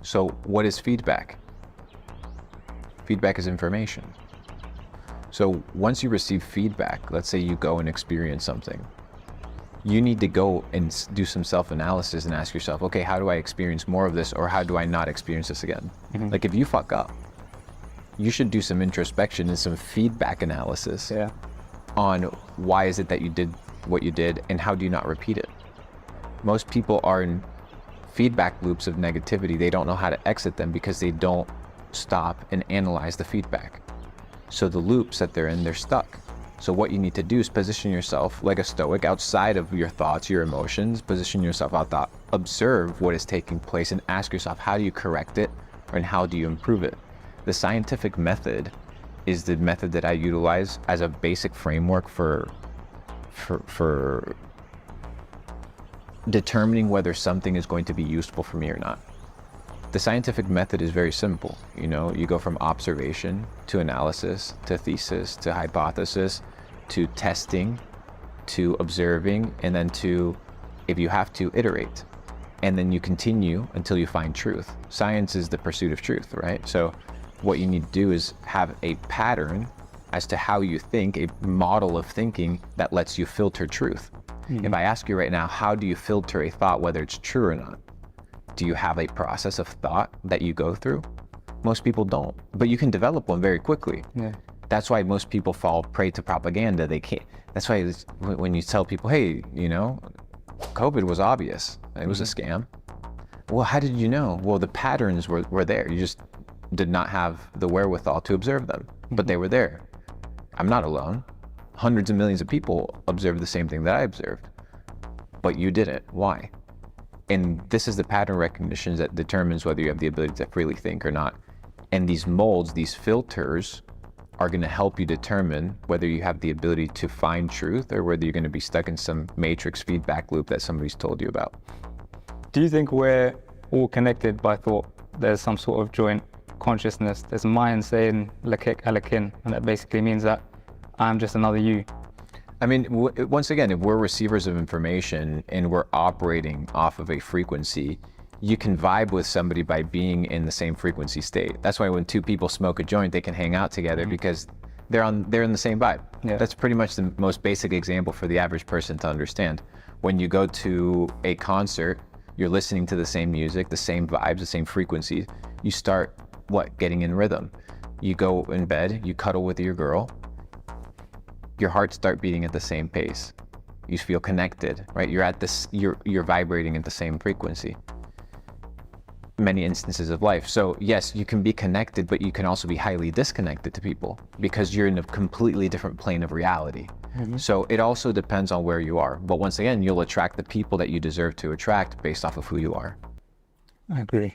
So what is feedback? Feedback is information. So once you receive feedback, let's say you go and experience something, you need to go and do some self-analysis and ask yourself, okay, how do I experience more of this, or how do I not experience this again? Like if you fuck up, you should do some introspection and some feedback analysis on why is it that you did what you did and how do you not repeat it? Most people are in feedback loops of negativity. They don't know how to exit them because they don't stop and analyze the feedback. So the loops that they're in, they're stuck. So what you need to do is position yourself like a stoic outside of your thoughts, your emotions, position yourself out there, observe what is taking place and ask yourself, how do you correct it and how do you improve it? The scientific method is the method that I utilize as a basic framework for determining whether something is going to be useful for me or not. The scientific method is very simple. You know, you go from observation to analysis, to thesis, to hypothesis, to testing, to observing, and then to, if you have to, iterate. And then you continue until you find truth. Science is the pursuit of truth, right? So what you need to do is have a pattern as to how you think, a model of thinking that lets you filter truth. If I ask you right now, how do you filter a thought, whether it's true or not? Do you have a process of thought that you go through? Most people don't, but you can develop one very quickly. That's why most people fall prey to propaganda. They can't. That's why when you tell people, hey, you know, COVID was obvious. It was a scam. Well, how did you know? Well, the patterns were there. You just did not have the wherewithal to observe them, but they were there. I'm not alone. Hundreds of millions of people observed the same thing that I observed, but you didn't. Why? And this is the pattern recognition that determines whether you have the ability to freely think or not. And these molds, these filters, are going to help you determine whether you have the ability to find truth or whether you're going to be stuck in some matrix feedback loop that somebody's told you about. Do you think we're all connected by thought? There's some sort of joint consciousness. There's a mind saying lakik alakin, and that basically means that I'm just another you. I mean, once again, if we're receivers of information and we're operating off of a frequency, you can vibe with somebody by being in the same frequency state. That's why when two people smoke a joint, they can hang out together because they're in the same vibe. That's pretty much the most basic example for the average person to understand. When you go to a concert, you're listening to the same music, the same vibes, the same frequencies. You start, getting in rhythm. You go in bed, you cuddle with your girl, your heart start beating at the same pace. You feel connected, right? You're vibrating at the same frequency. Many instances of life. So yes, you can be connected, but you can also be highly disconnected to people because you're in a completely different plane of reality. So it also depends on where you are. But once again, you'll attract the people that you deserve to attract based off of who you are. I agree.